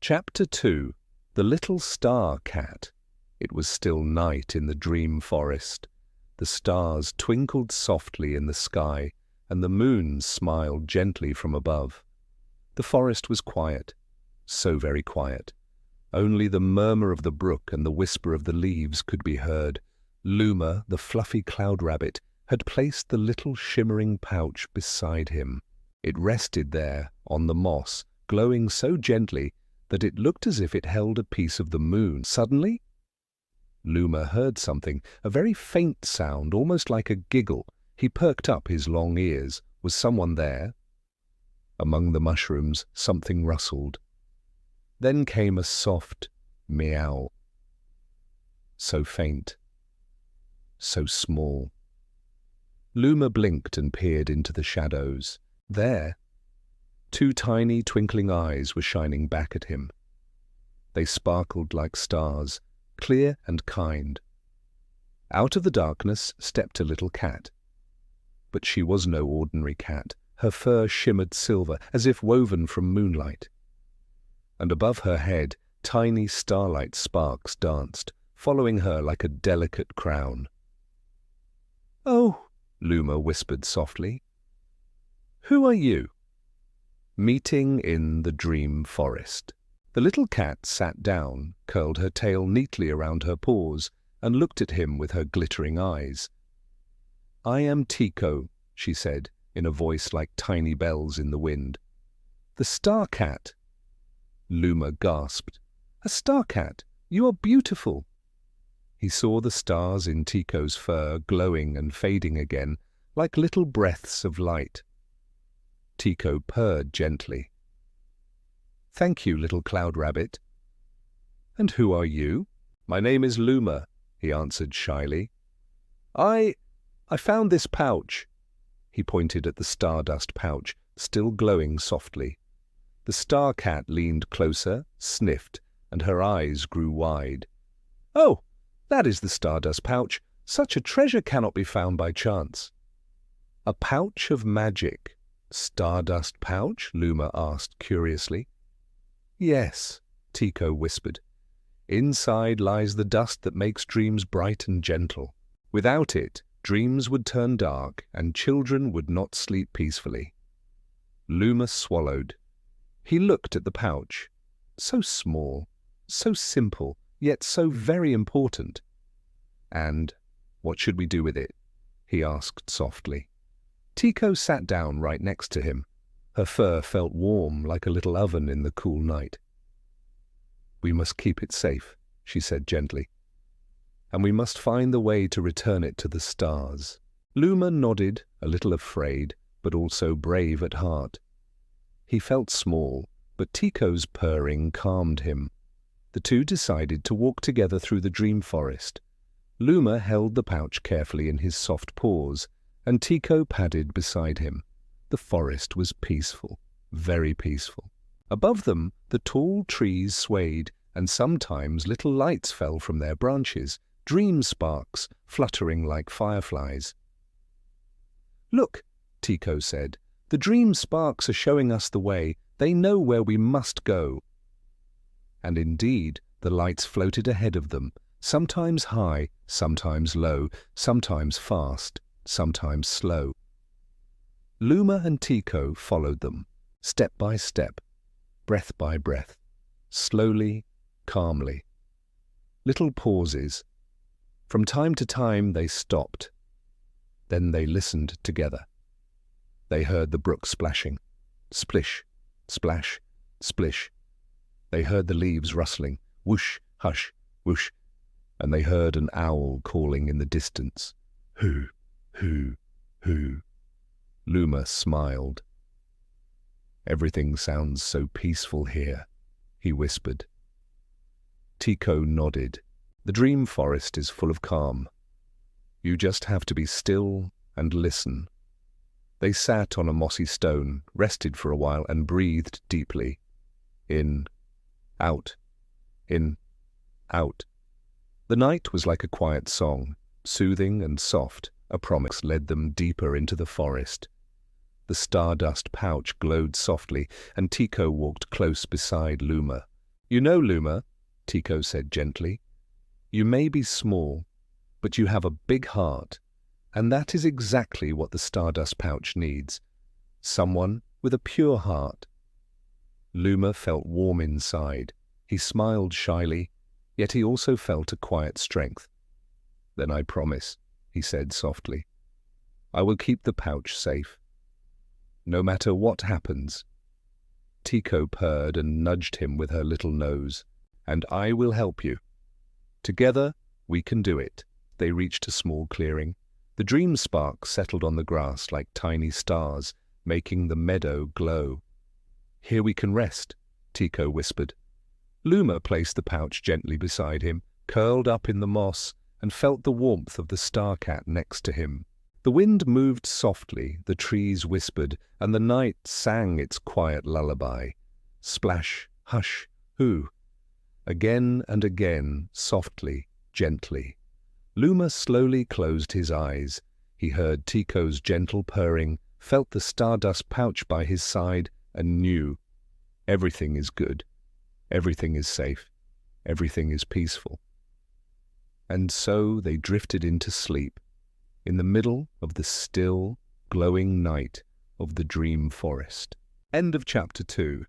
Chapter 2. The Little Star Cat. It was still night in the dream forest. The stars twinkled softly in the sky, and the moon smiled gently from above. The forest was quiet, so very quiet. Only the murmur of the brook and the whisper of the leaves could be heard. Luma, the fluffy cloud rabbit, had placed the little shimmering pouch beside him. It rested there on the moss, glowing so gently that it looked as if it held a piece of the moon. Suddenly, Luma heard something, a very faint sound, almost like a giggle. He perked up his long ears. Was someone there? Among the mushrooms, something rustled. Then came a soft meow. So faint, so small. Luma blinked and peered into the shadows. There, two tiny twinkling eyes were shining back at him. They sparkled like stars, clear and kind. Out of the darkness stepped a little cat. But she was no ordinary cat. Her fur shimmered silver, as if woven from moonlight. And above her head, tiny starlight sparks danced, following her like a delicate crown. "Oh," Luma whispered softly. "Who are you?" Meeting in the dream forest. The little cat sat down, curled her tail neatly around her paws, and looked at him with her glittering eyes. "I am Tico," she said, in a voice like tiny bells in the wind. "The star cat." Luma gasped. "A star cat? You are beautiful." He saw the stars in Tico's fur glowing and fading again, like little breaths of light. Tico purred gently. "Thank you, little cloud rabbit." "And who are you?" "My name is Luma," he answered shyly. I found this pouch." He pointed at the stardust pouch, still glowing softly. The star cat leaned closer, sniffed, and her eyes grew wide. "Oh, that is the stardust pouch. Such a treasure cannot be found by chance." "A pouch of magic. Stardust pouch?" Luma asked curiously. "Yes," Tico whispered. "Inside lies the dust that makes dreams bright and gentle. Without it, dreams would turn dark and children would not sleep peacefully." Luma swallowed. He looked at the pouch. So small, so simple, yet so very important. "And what should we do with it?" he asked softly. Tico sat down right next to him. Her fur felt warm like a little oven in the cool night. "We must keep it safe," she said gently. "And we must find the way to return it to the stars." Luma nodded, a little afraid, but also brave at heart. He felt small, but Tico's purring calmed him. The two decided to walk together through the dream forest. Luma held the pouch carefully in his soft paws, and Tico padded beside him. The forest was peaceful, very peaceful. Above them, the tall trees swayed, and sometimes little lights fell from their branches, dream sparks fluttering like fireflies. "Look," Tico said, "the dream sparks are showing us the way. They know where we must go." And indeed, the lights floated ahead of them, sometimes high, sometimes low, sometimes fast, sometimes slow. Luma and Tico followed them, step by step, breath by breath, slowly, calmly. Little pauses. From time to time they stopped. Then they listened together. They heard the brook splashing. Splish, splash, splish. They heard the leaves rustling. Whoosh, hush, whoosh. And they heard an owl calling in the distance. Hoo, hoo, hoo. Luma smiled. "Everything sounds so peaceful here," he whispered. Tico nodded. "The dream forest is full of calm. You just have to be still and listen." They sat on a mossy stone, rested for a while, and breathed deeply. In, out, in, out. The night was like a quiet song, soothing and soft. A promise led them deeper into the forest. The stardust pouch glowed softly, and Tico walked close beside Luma. You know, Luma, Tico said gently, you may be small, but you have a big heart, and that is exactly what the Stardust pouch needs. Someone with a pure heart. Luma felt warm inside. He smiled shyly, yet he also felt a quiet strength. Then I promise, he said softly, I will keep the pouch safe. No matter what happens. Tico purred and nudged him with her little nose. And I will help you. Together, we can do it. They reached a small clearing. The dream sparks settled on the grass like tiny stars, making the meadow glow. Here we can rest, Tico whispered. Luma placed the pouch gently beside him, curled up in the moss, and felt the warmth of the star cat next to him. The wind moved softly, the trees whispered, and the night sang its quiet lullaby. Splash, hush, hoo. Again and again, softly, gently. Luma slowly closed his eyes. He heard Tico's gentle purring, felt the stardust pouch by his side, and knew everything is good, everything is safe, everything is peaceful. And so they drifted into sleep, in the middle of the still, glowing night of the dream forest. End of chapter 2.